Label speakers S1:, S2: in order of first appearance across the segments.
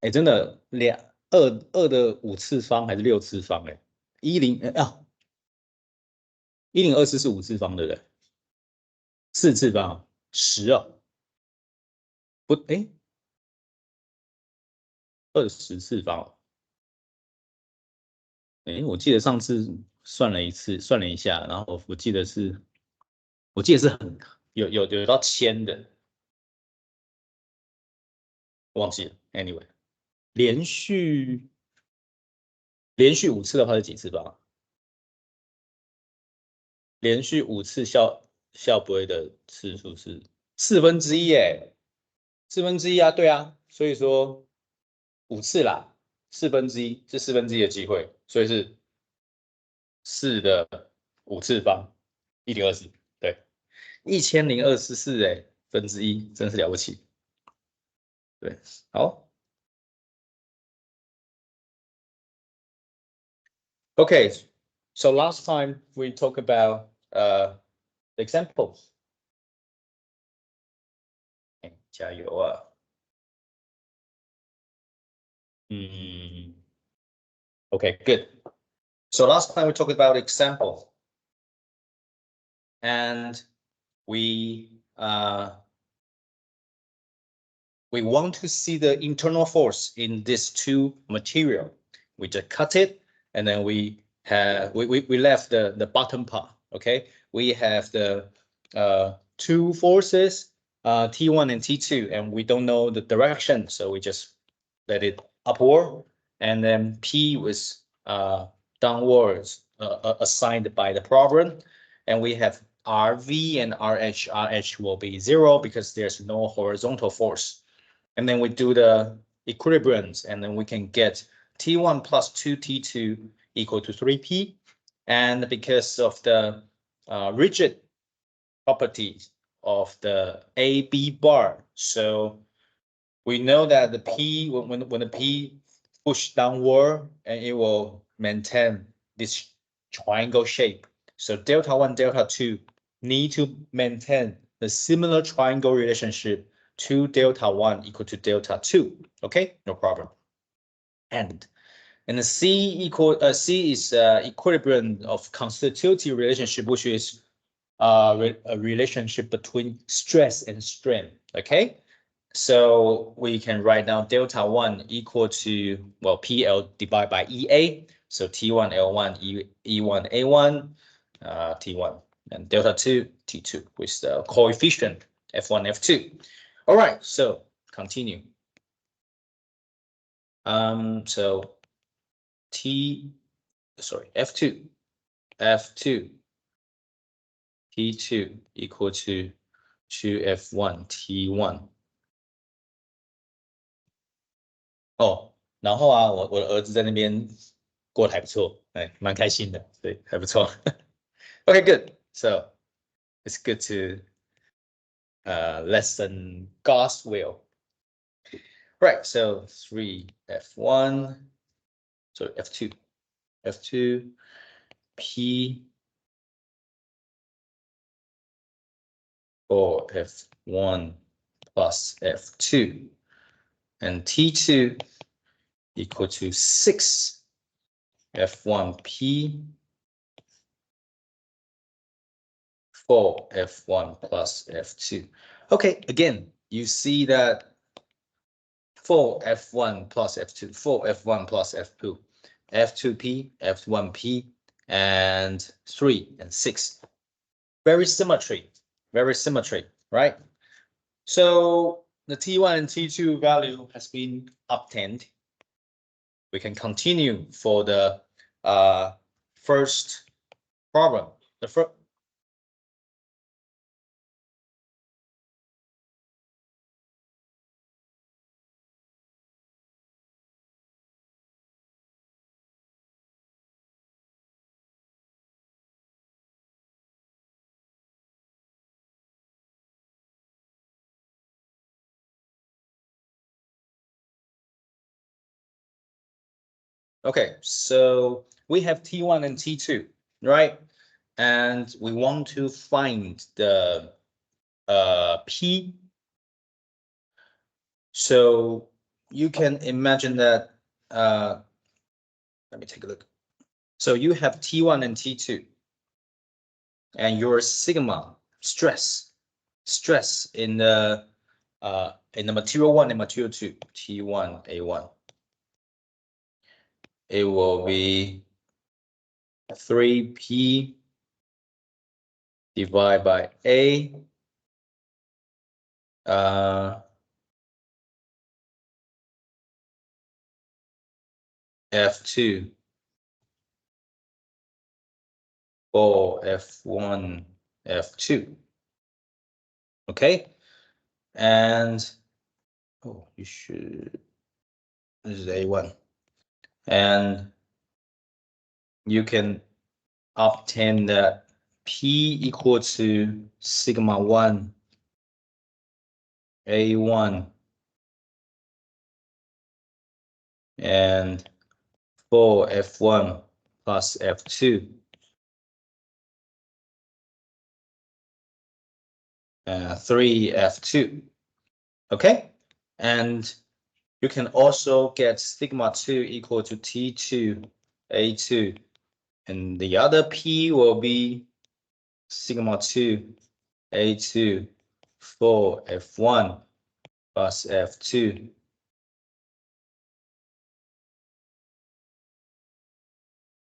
S1: 哎，真的2的5次方还是6次方？哎，1024是5次方，对不对？4次方10哦，不，哎，20次方哦。哎，我记得上次算了一次，算了一下，然后我记得是有到千的，忘记了。Anyway，连续连续5次的话是几次方？连续5次校不会的次数是1/4耶，1/4啊，对啊，所以说5次啦，1/4是1/4的机会，所以是4的5次方，1024，对，1024哎，分之一，真是了不起。对，好，OK。So last time we talk about examples。哎，加油啊！嗯，OK, good. So last time we talked about examples, and we uh, we want to see the internal force in this two material. We just cut it, and then we left the bottom part. Okay, we have the two forces, T1 and T2, and we don't know the direction, so we just let it upward, and then P was downwards assigned by the problem, and we have RV and RH. RH will be 0 because there's no horizontal force. And then we do the equilibriums, and then we can get T1 plus 2T2 equal to 3P. And because of the rigid properties of the AB bar, so we know that the P, when the P push downward, and it will maintain this triangle shape. So delta 1, delta 2 need to maintain the similar triangle relationship to delta 1 equal to delta 2. Okay, no problem. And the C is equilibrium of constitutive relationship, which is a relationship between stress and strain. Okay, so we can write down delta 1 equal to, well, PL divided by EA. So T1 L1 E1 A1 T1, and delta 2 T2 with the coefficient F1 F2. All right, so continue. So F2 T2 equal to 2F1 T1。哦，然后啊，我的儿子在那边过得还不错，哎，蛮开心的，对，还不错。Okay, good. So it's good to lessen God's will. Right. So 3F1, so F2 P or F1 plus F2, and T2 equal to 6 F1P 4 F1 plus F2. Okay, again, you see that 4 F1 plus F2, 4 F1 plus F2, F2P, F1P, and 3 and 6. Very symmetry, right? So the T1 and T2 value has been obtained. We can continue for the first problem. The first. Okay, so we have T1 and T2, right? And we want to find the P. So you can imagine that, let me take a look. So you have T1 and T2, and your sigma stress in the material 1 and material 2, T1, A1, it will be 3P divided by A, F2 or F1, F2. Okay, and oh, you should, this is A1, and you can obtain that P equal to sigma 1 A1 and 4F1 plus F2 and 3F2. Okay, and you can also get sigma 2 equal to T2 A2, and the other P will be sigma 2 A2 4F1 plus F2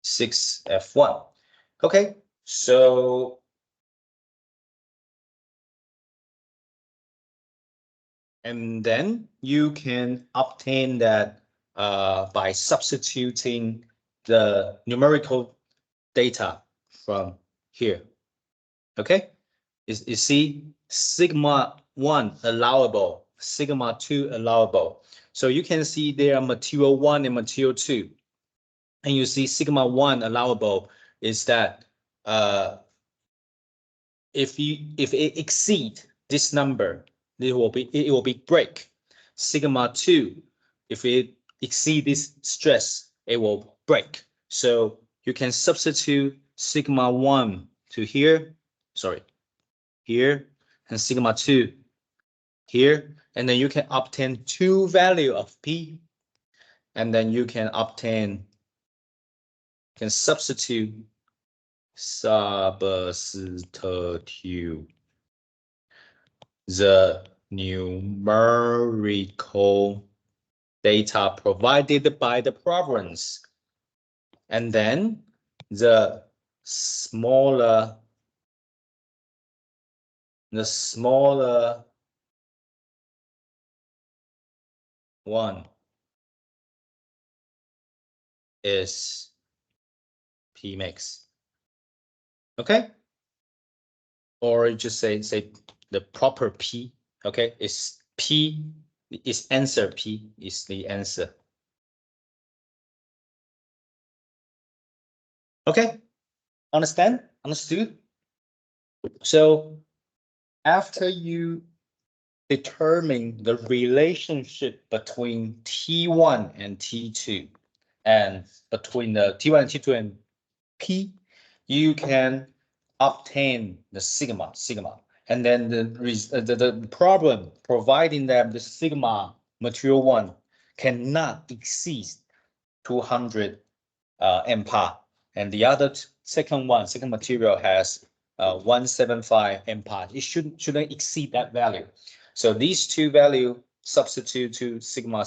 S1: 6F1. Okay, so and then you can obtain that by substituting the numerical data from here. Okay, you see sigma 1 allowable, sigma 2 allowable. So you can see there are material 1 and material 2. And you see sigma 1 allowable is that if it exceed this number, it will be break. Sigma 2, if it exceed this stress, it will break. So you can substitute sigma 1 to here, sorry, here, and sigma 2 here, and then you can obtain two value of P, and then you can obtain, can substitute the numerical data provided by the province, and then the smaller one is P mix. Okay, or just say the proper P. Okay, is P is answer, P is the answer. Okay, understood? So after you determine the relationship between T1 and T2 and between the T1 and T2 and P, you can obtain the sigma, and then the problem providing that the sigma material 1 cannot exceed 200 MPa, and the other second material has 175 MPa. It shouldn't exceed that value. So these two value substitute to sigma,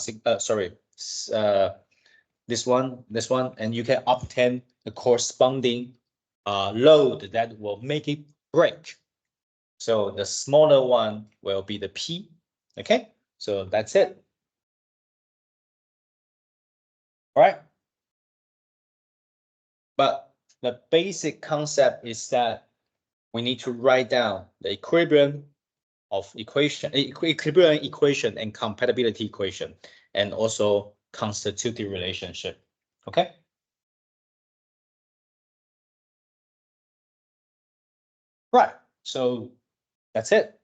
S1: this one, and you can obtain the corresponding load that will make it break. So the smaller one will be the P. Okay, so that's it. All right. But the basic concept is that we need to write down the equilibrium equation and compatibility equation, and also constitutive relationship. Okay. Right. So that's it.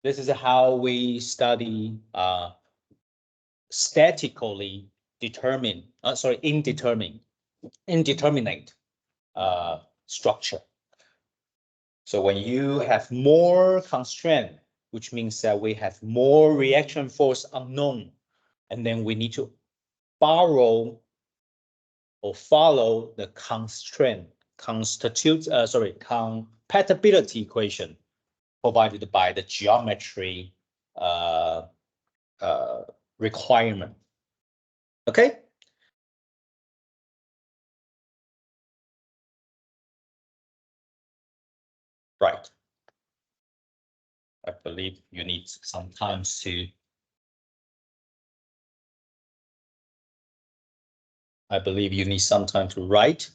S1: This is how we study statically determined, indeterminate structure. So when you have more constraint, which means that we have more reaction force unknown, and then we need to borrow or follow the compatibility equation provided by the geometry requirement. Okay? Right. I believe you need some time to write.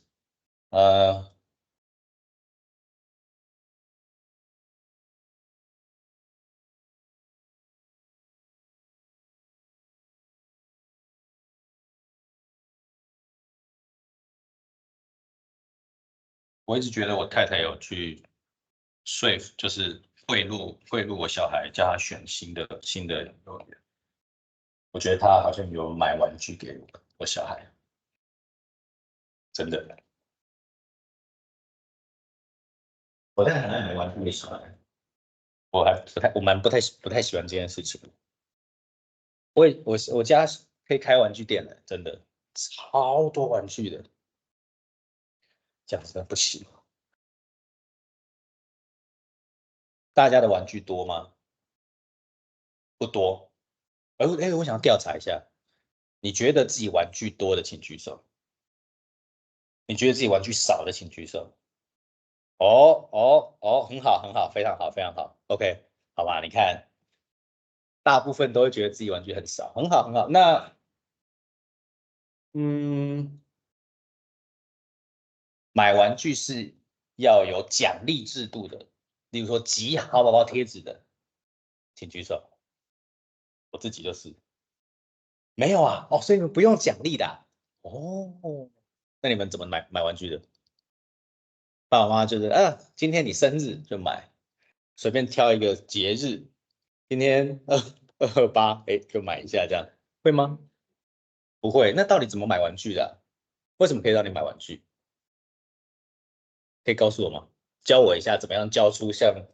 S1: 我一直觉得我太太有去说服，就是贿赂我小孩，叫他选新的幼儿园。我觉得他好像有买玩具给我小孩，真的。我太太很爱买玩具给小孩，我蛮不太喜欢这件事情。我家可以开玩具店的，真的超多玩具的，这样真的不行。大家的玩具多吗？不多。我想要调查一下，你觉得自己玩具多的请举手，你觉得自己玩具少的请举手。很好，很好，非常好，非常好。OK，好吧，你看，大部分都会觉得自己玩具很少，很好，很好。那，买玩具是要有奖励制度的，例如说集好宝宝贴纸的，请举手。我自己就是，没有啊，所以你们不用奖励的啊哦，那你们怎么买玩具的？爸爸妈妈就是，今天你生日就买，随便挑一个节日，今天228，就买一下这样，会吗？不会。那到底怎么买玩具的啊为什么可以让你买玩具？可以告诉我吗？教我一下怎么样教出像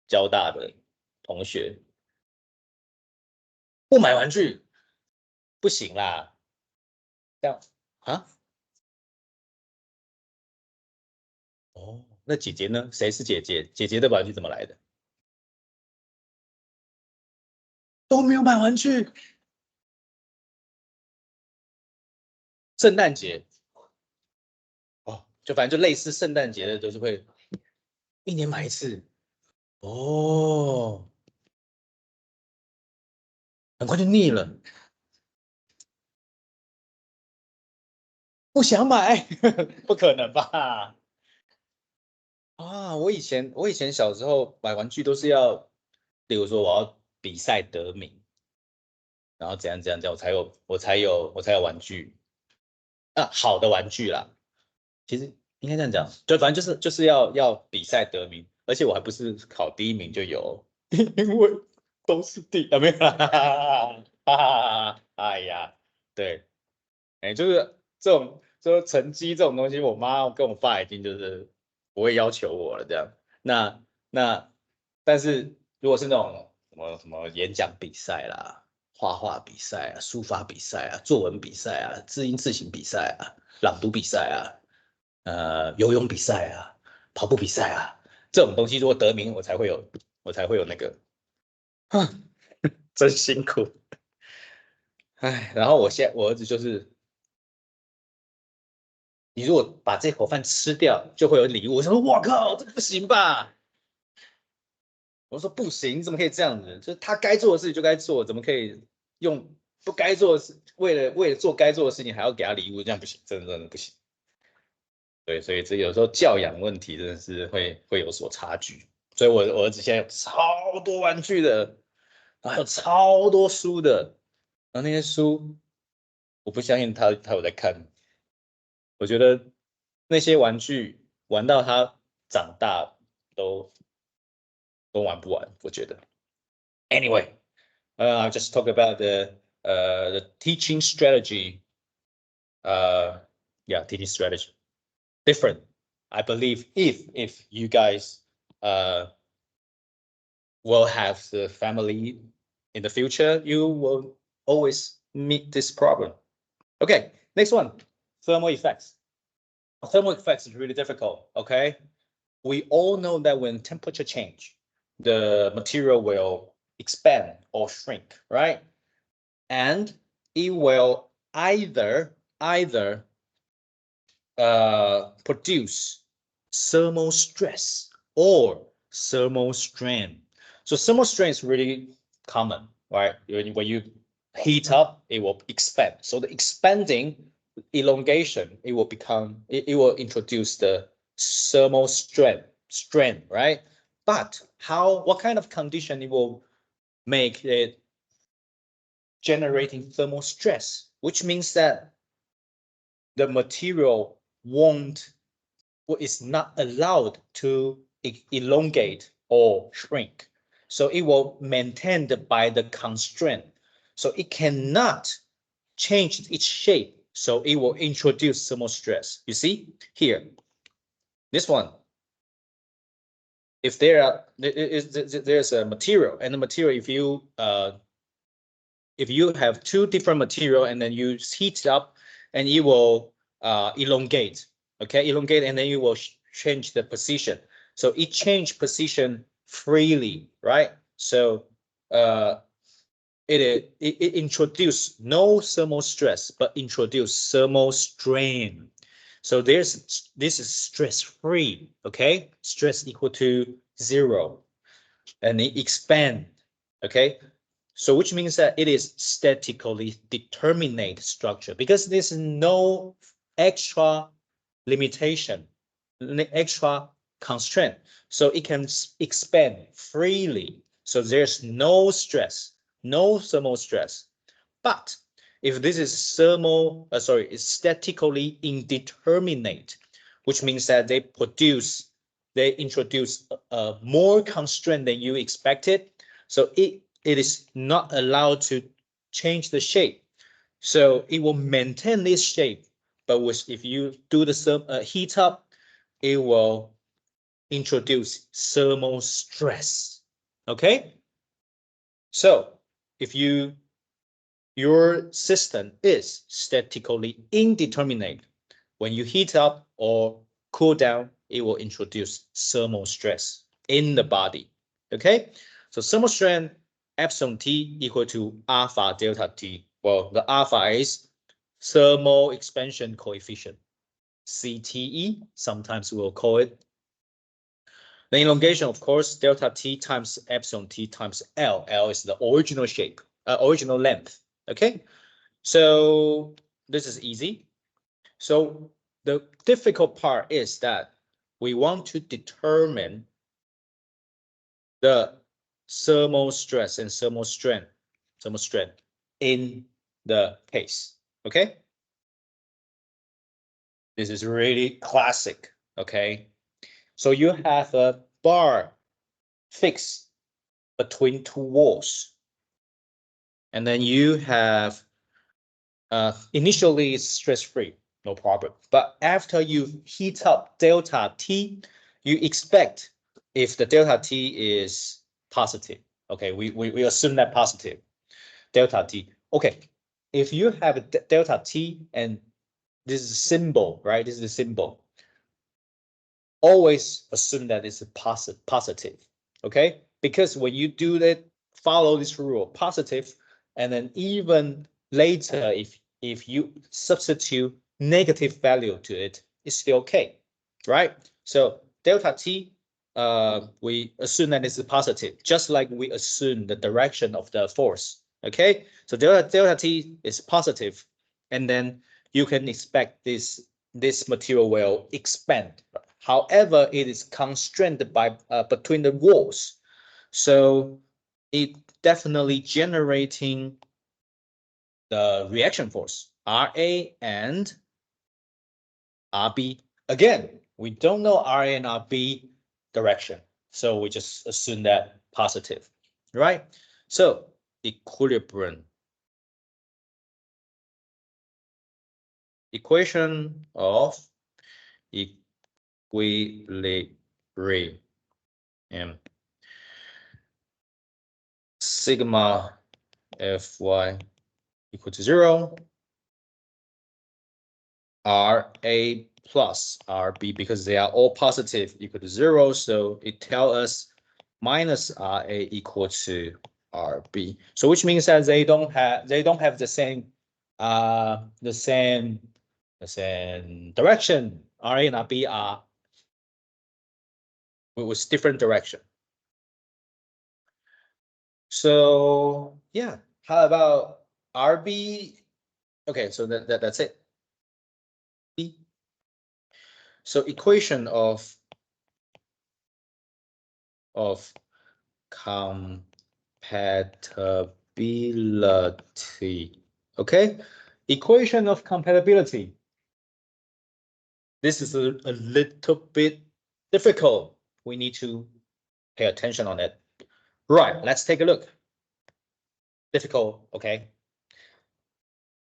S1: 交大的同学不买玩具不行啦，这样啊？那姐姐呢？谁是姐姐？姐姐的玩具怎么来的？都没有买玩具。圣诞节就反正就类似圣诞节的，都是会一年买一次。哦，很快就腻了，不想买，不可能吧？我以前小时候买玩具都是要，比如说我要比赛得名，然后怎样，我才有玩具好的玩具啦。其实应该这样讲，就反正就是要比赛得名，而且我还不是考第一名就有，因为都是没有啦，哎呀，对，就是就是成绩这种东西，我妈跟我爸已经就是不会要求我了这样。那但是如果是那种什么演讲比赛啦、画画比赛啊、书法比赛啊、作文比赛啊、字音字形比赛啊、朗读比赛啊、游泳比赛啊、跑步比赛啊这种东西，如果得名，我才会有那个，真辛苦。哎，然后我儿子就是，你如果把这口饭吃掉，就会有礼物。我想说，我靠，这不行吧？我说不行，你怎么可以这样子？就是他该做的事情就该做，怎么可以用不该做的事，为了做该做的事情还要给他礼物？这样不行，真的不行。对，所以这有时候教养问题真的是会有所差距。所以我儿子现在有超多玩具的，然后还有超多书的，然后那些书我不相信他有在看。我觉得那些玩具玩到他长大都都玩不完，我觉得。Anyway, I just talk about the teaching strategy. Uh, yeah, teaching strategy different. I believe if you guys will have the family in the future, you will always meet this problem. Okay, next one, thermal effects. Thermal effects is really difficult, okay? We all know that when temperature change, the material will expand or shrink, right? And it will either produce thermal stress or thermal strain. So thermal strain is really common, right? When you heat up, it will expand. So the expanding elongation, it will introduce the thermal strain, right? But what kind of condition it will make it generating thermal stress, which means that the material is not allowed to elongate or shrink. So it will maintain by the constraint. So it cannot change its shape. So it will introduce thermal stress. You see here, this one. If there's a material, and the material, if you have two different material and then you heat it up, and it will elongate, okay, elongate, and then you will change the position. So it change position freely, right? So it introduce no thermal stress, but introduce thermal strain. So this is stress free, okay? Stress equal to 0, and it expand, okay? So which means that it is statically determinate structure because there's no extra limitation, extra constraint. So it can expand freely. So there's no stress, no thermal stress. But if this is it's statically indeterminate, which means that they introduce more constraint than you expected. So it is not allowed to change the shape. So it will maintain this shape, but if you do the heat up, it will introduce thermal stress. Okay? So if your system is statically indeterminate, when you heat up or cool down, it will introduce thermal stress in the body. Okay? So thermal strain epsilon T equal to alpha delta T. Well, the alpha is thermal expansion coefficient, CTE, sometimes we'll call it. The elongation, of course, delta T times epsilon T times L. L is the original shape, original length. Okay, so this is easy. So the difficult part is that we want to determine the thermal stress and thermal strain in the case. Okay, this is really classic. Okay, so you have a bar fixed between two walls, and then you have initially it's stress-free, no problem. But after you heat up delta T, you expect if the delta T is positive, okay, we assume that positive, delta T. Okay, if you have a delta T and this is a symbol, right? This is a symbol. Always assume that it's a positive, okay? Because when you do that, follow this rule, positive, and then even later, if you substitute negative value to it, it's still okay, right? So delta T, we assume that it's positive, just like we assume the direction of the force, okay? So delta T is positive, and then you can expect this material will expand. However, it is constrained by between the walls, so it definitely generating the reaction force Ra and Rb. Again, we don't know Ra and Rb direction, so we just assume that positive, right? So equilibrium. Equation of equilibrium. Sigma Fy equal to 0. RA plus RB, because they are all positive, equal to 0. So it tells us minus RA equal to RB. So which means that they don't have the same direction. RA and RB are with different direction. So yeah, how about RB? Okay, so that's it. So equation of compatibility. Okay, equation of compatibility. This is a little bit difficult. We need to pay attention on it. Right, let's take a look. Difficult, okay?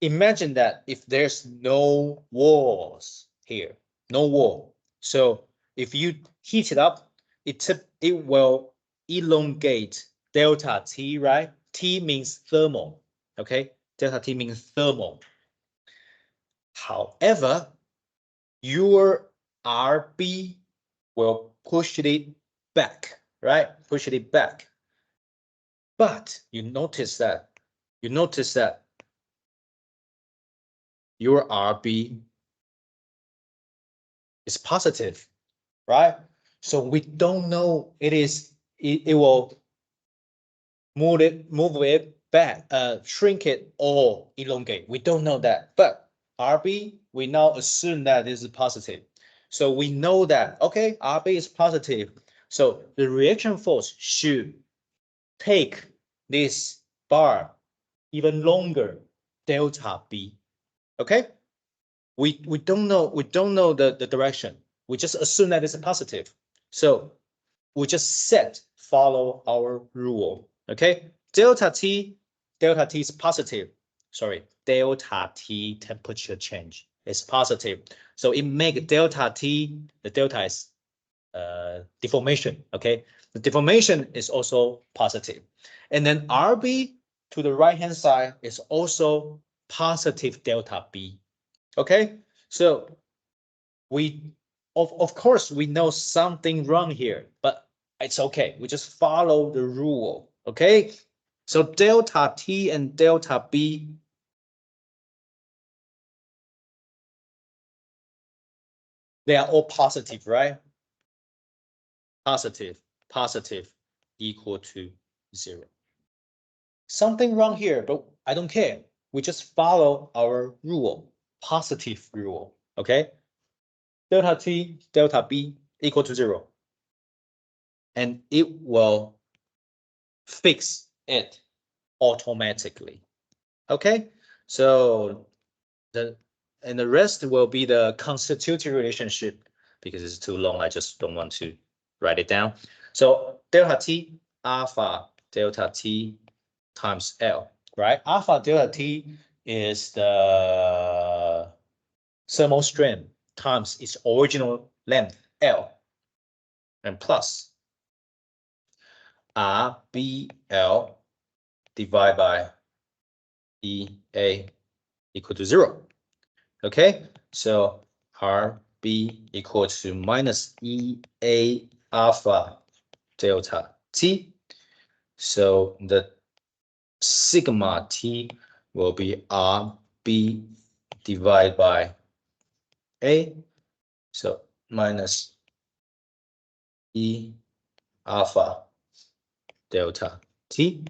S1: Imagine that if there's no walls here, no wall. So if you heat it up, it will elongate delta T, right? T means thermal, okay? Delta T means thermal. However, your RB will push it back, right? Push it back. But you notice that your RB is positive, right? So we don't know it will move it back, shrink it or elongate. We don't know that. But RB, we now assume that this is positive. So we know that, okay, RB is positive. So the reaction force should take this bar even longer, delta B. Okay? We don't know the direction. We just assume that it's a positive. So we just follow our rule. Okay? Delta T is positive. Sorry, delta T temperature change is positive. So it make delta T, the delta is deformation. Okay, the deformation is also positive. And then RB to the right hand side is also positive delta B. Okay, so we of course we know something wrong here, but it's okay. We just follow the rule. Okay, so delta T and delta B, they are all positive, right? Positive equal to 0. Something wrong here, but I don't care. We just follow our rule, positive rule. Okay, delta T, delta B equal to 0. And it will fix it automatically. Okay, so the rest will be the constitutive relationship. Because it's too long, I just don't want to write it down. So delta T, alpha delta T times L, right? Alpha delta T is the thermal strength times its original length, L, and plus RBL divided by EA equal to 0. Okay, so RB equal to minus EA alpha delta T. So the sigma T will be RB divided by A. So minus E alpha delta T.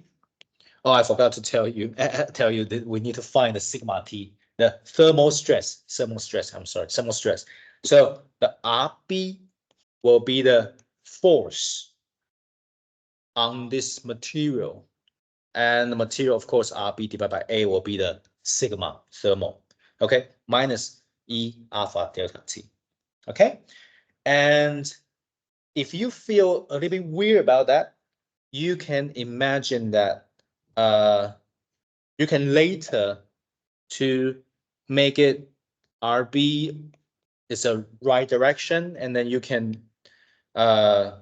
S1: Oh, I forgot to tell you that we need to find the sigma T, the thermal stress. I'm sorry, thermal stress. So the RB will be the force on this material. And the material, of course, RB divided by A will be the sigma thermal. Okay, minus E alpha delta T. Okay, and if you feel a little bit weird about that, you can imagine that you can later to make it RB is a right direction, and then you can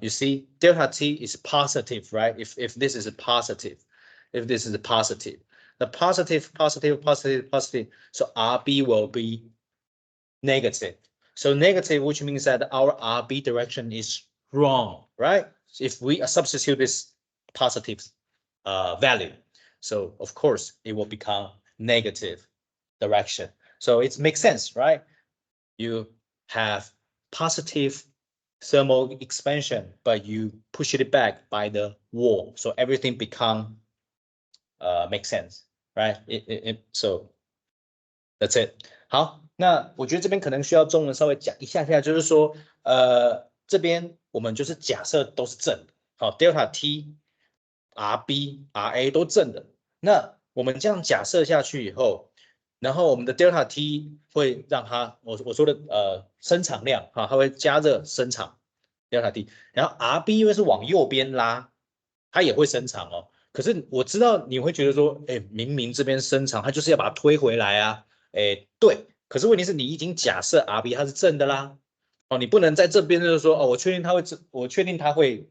S1: you see delta T is positive, right? If this is a positive, if this is positive. The positive, positive, positive, positive. So RB will be negative. So negative, which means that our RB direction is wrong, right? If we substitute this positive value, so of course it will become negative direction. So it makes sense, right? You have positive thermal expansion, but you push it back by the wall, so everything become makes sense, right? So that's it. 好，那我觉得这边可能需要中文稍微讲一下下，就是说，这边我们就是假设都是正的，好，delta t、rb、ra 都正的。那我们这样假设下去以后，然后我们的 delta t 会让它，我说的伸长量哈，它会加热伸长 delta t，然后 rb 因为是往右边拉，它也会伸长哦。可是我知道你会觉得说，哎，明明这边伸长，它就是要把它推回来啊。哎，对，可是问题是你已经假设 RB 它是正的啦，哦，你不能在这边就是说，哦，我确定它会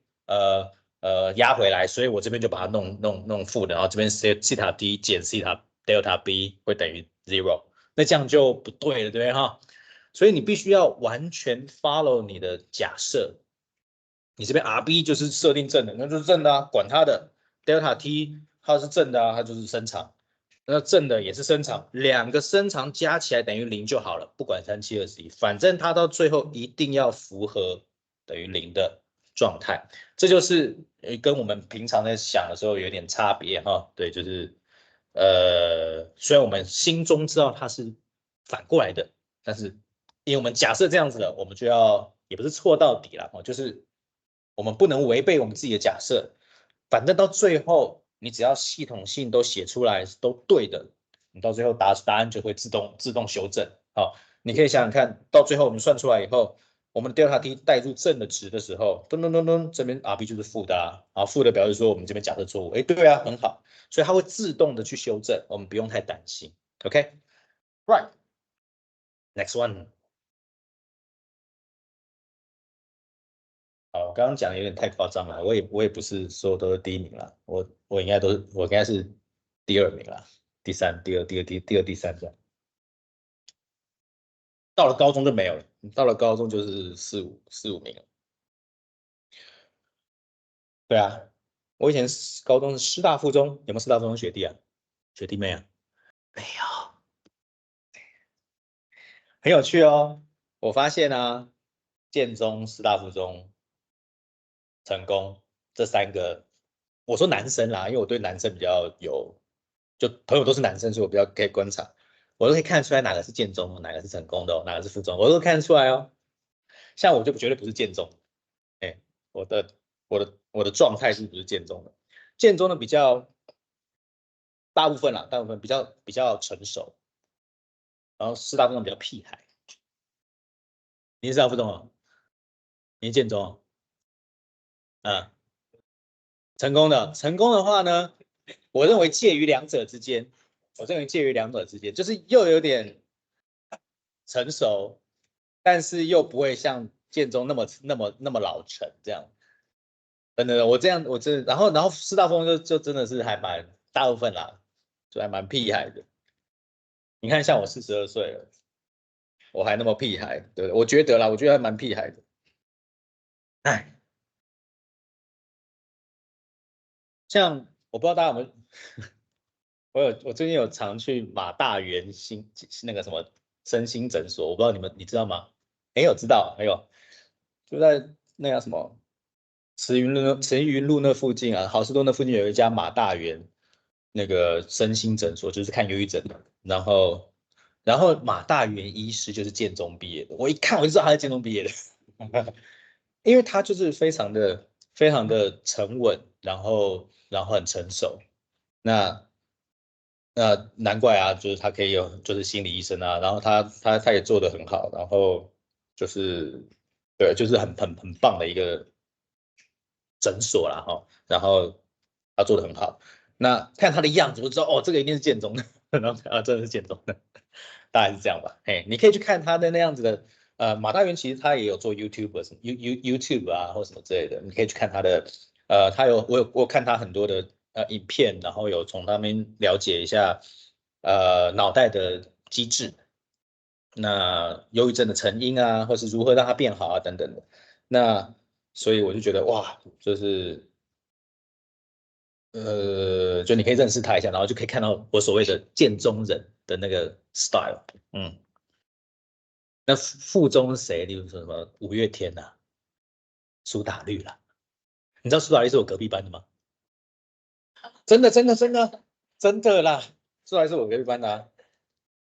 S1: 压回来，所以我这边就把它弄负的，然后这边西塔 D 减西塔 delta B 会等于 zero，那这样就不对了，对不对哈？所以你必须要完全 follow 你的假设，你这边 RB 就是设定正的，那就是正的啊，管它的 delta T 它是正的啊，它就是伸长。那正的也是伸长，两个伸长加起来等于0就好了，不管3721，反正它到最后一定要符合等于0的状态，这就是跟我们平常在想的时候有点差别哈。对，就是虽然我们心中知道它是反过来的，但是因为我们假设这样子的，我们就要也不是错到底了，就是我们不能违背我们自己的假设，反正到最后。你只要系统性都写出来都对的，你到最后答案就会自动修正。好，你可以想想看，到最后我们算出来以后，我们的 delta t 带入正的值的时候，噔噔噔噔，这边 RB 就是负的啊，好，负的表示说我们这边假设错误，哎，对啊，很好，所以它会自动的去修正，我们不用太担心。OK，right，next one。好，我刚刚讲的有点太夸张了，我也不是说都是第一名啦，我应该是第二名啦，第三、第二、第三这样。到了高中就没有了，到了高中就是四五名了。对啊，我以前高中是师大附中，有没有师大附中学弟啊？学弟妹啊？没有，很有趣哦。我发现啊，建中、师大附中、成功这三个，我说男生啦，因为我对男生比较有，就朋友都是男生，所以我比较可以观察，我都可以看出来哪个是建中，哪个是成功的、哦，哪个是附中，我都看得出来哦。像我就绝对不是建中，哎，我的状态是不是建中的？建中的比较大部分啦，大部分比较成熟，然后师大附中比较屁孩。你是师大附中哦？你是建中哦？嗯，成功的话呢，我认为介于两者之间，就是又有点成熟，但是又不会像建中那么老成这样。真的，我这样我真的，然后师大附中就真的是还蛮大部分啦，就还蛮屁孩的。你看，像我42岁了，我还那么屁孩，对不对？我觉得啦，我觉得还蛮屁孩的。哎，像我不知道大家有没有，我最近有常去马大元那个什么身心诊所，我不知道你知道吗？没有知道，没有，就在那个什么慈云路那附近啊，好事多那附近有一家马大元那个身心诊所，就是看忧郁症的。然后马大元医师就是建中毕业的，我一看我就知道他是建中毕业的，因为他就是非常的沉稳，然后很成熟。那难怪啊，就是他可以有就是心理医生啊，然后他也做得很好，然后就是对，就是很棒的一个诊所啦哈，然后他做得很好。那看他的样子，我就知道哦，这个一定是建中的，然后真的是建中的，大概是这样吧。嘿，你可以去看他的那样子的，马大元其实他也有做 YouTube 什么 YouTube 啊或什么之类的，你可以去看他的，我有看他很多的影片，然后有从他们了解一下脑袋的机制，那忧郁症的成因啊，或是如何让它变好啊等等的。那所以我就觉得哇，就是就你可以认识他一下，然后就可以看到我所谓的剑中人的那个 style。嗯，那附中是谁？例如说什么五月天呐、苏打绿啦。你知道苏打绿是我隔壁班的吗？真的，真的，真的，真的啦，苏打绿是我隔壁班的啊。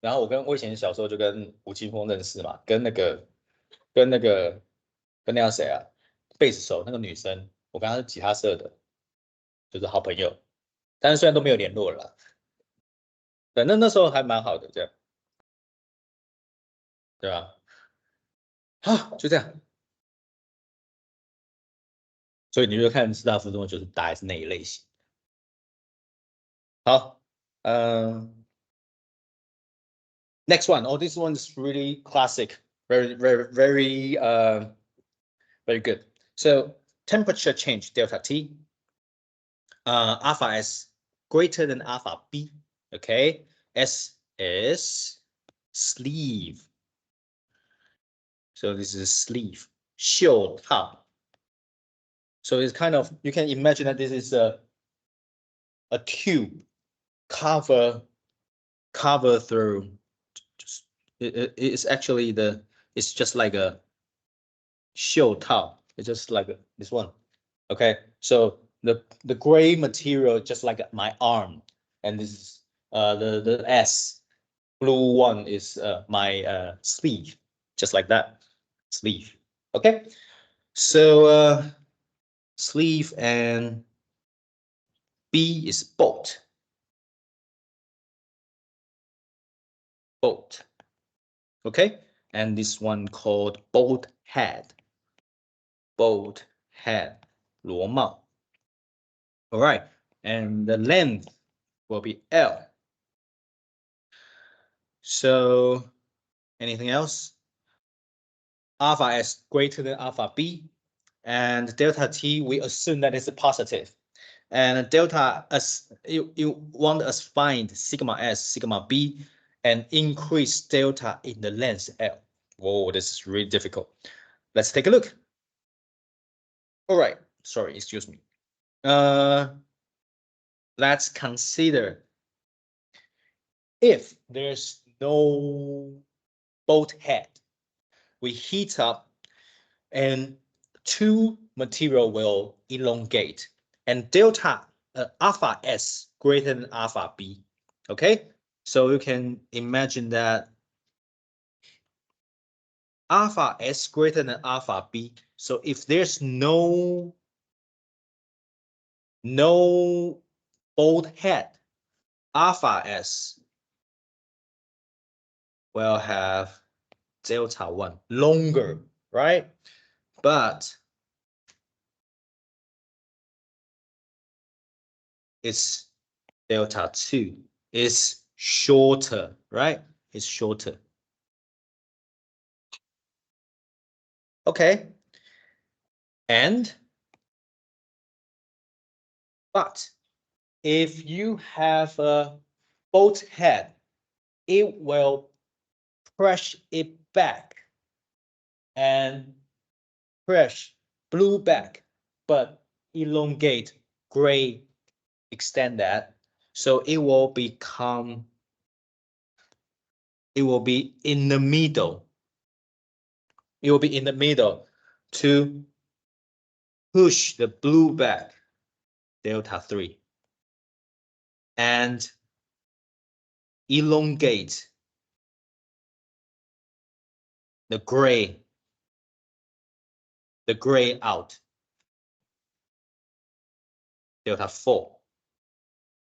S1: 然后我以前小时候就跟吴青峰认识嘛，跟那个跟那个谁啊，贝斯手那个女生，我跟她是吉他社的，就是好朋友。但是虽然都没有联络了啦，反正那时候还蛮好的，这样对吧？啊，就这样。所以你就看师大附中就是大概是那一类型。好，next one. Oh, this one is really classic. Very, very, very, very good. So temperature change delta T, alpha S greater than alpha B. Okay, S is sleeve. So this is sleeve. 袖套. So it's kind of, you can imagine that this is a tube cover through. Just, it's actually it's just like a 袖套. It's just like this one. Okay, so the gray material just like my arm, and this is the S blue one is my sleeve, just like that sleeve. Okay, so sleeve and B is bolt. Bolt. Okay, and this one called bolt head. Bolt head. 螺帽. All right, and the length will be L. So anything else? Alpha S greater than alpha B, and delta T, we assume that is positive. And delta S, you want us find sigma S, sigma B, and increase delta in the length L. Whoa, this is really difficult. Let's take a look. All right, sorry, excuse me. Let's consider if there's no bolt head, we heat up and two material will elongate and delta alpha S greater than alpha B. Okay, so you can imagine that alpha S greater than alpha B. So if there's no bolt head, alpha S will have delta 1 longer, right? But it's delta 2 is shorter, right? It's shorter. Okay. And but if you have a bolt head, it will press it back and press blue back, but elongate gray, extend that. So it will be in the middle. It will be in the middle to push the blue back, delta 3, and elongate the gray out, delta 4,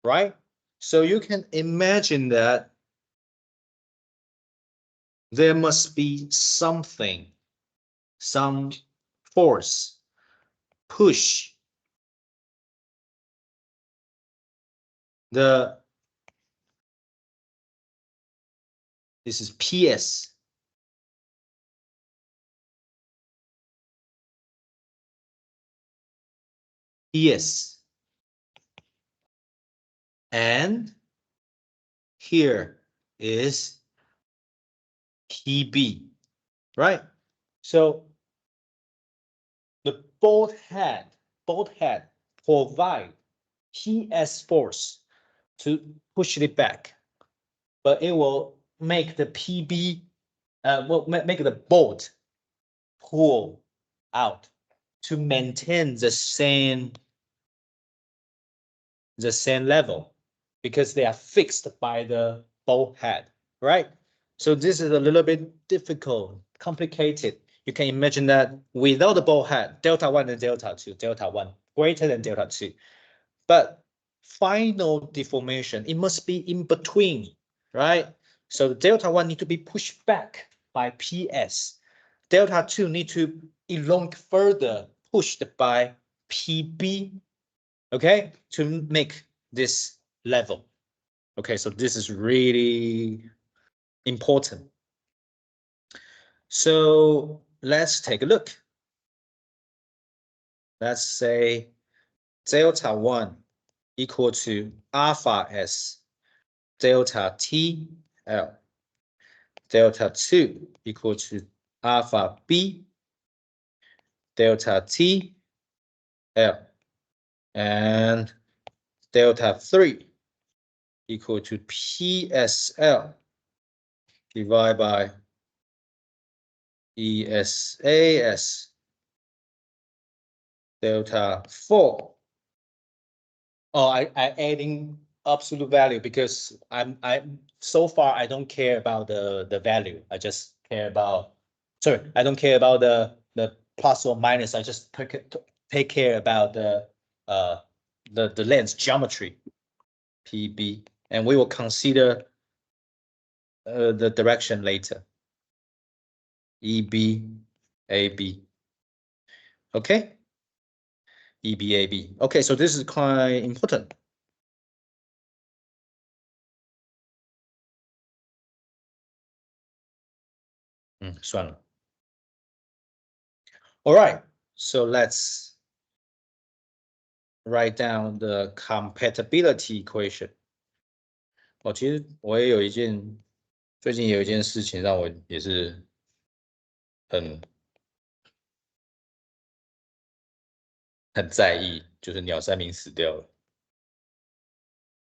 S1: right? So you can imagine that there must be something, some force, push this is PS, PS, and here is PB, right? So the bolt head provide PS force to push it back, but it will make the PB, will make the bolt pull out to maintain the same level because they are fixed by the bolt head, right? So this is a little bit difficult, complicated. You can imagine that without the bolt head, delta 1 and delta 2, delta 1 greater than delta 2. But final deformation, it must be in between, right? So the delta 1 need to be pushed back by PS. Delta 2 need to elongate further, pushed by PB, okay, to make this level. Okay, so this is really important. So let's take a look. Let's say delta 1 equal to alpha S delta T L. Delta 2 equal to alpha B delta T L. And delta 3 equal to PSL divided by ESAS delta 4. Oh, I adding absolute value because I so far I don't care about the value. I just care about, sorry, I don't care about the plus or minus. I just take care about the lens geometry, PB, and we will consider the direction later. EB, AB. Okay. EB, AB. Okay, so this is quite important.算了. All right, so let's write down the compatibility equation. 其实我也有最近有一件事情让我也是很在意，就是鸟山明死掉了，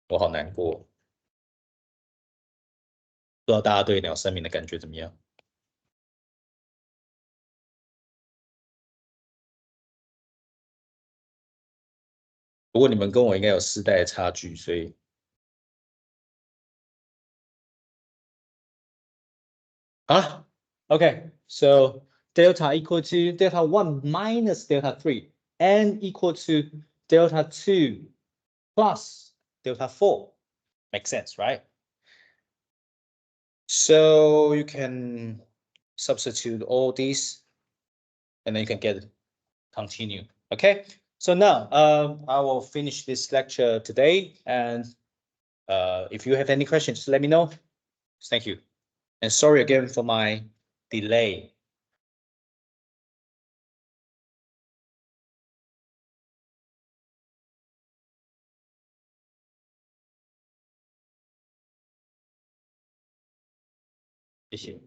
S1: 我好难过。不知道大家对鸟山明的感觉怎么样？不过你们跟我应该有世代的差距，所以啊，OK, so delta equal to delta 1 minus delta 3 and equal to delta 2 plus delta 4. Makes sense, right? So you can substitute all these and then you can get continue. Okay, so now I will finish this lecture today, and if you have any questions, let me know. Thank you, and sorry again for my delay. 谢谢。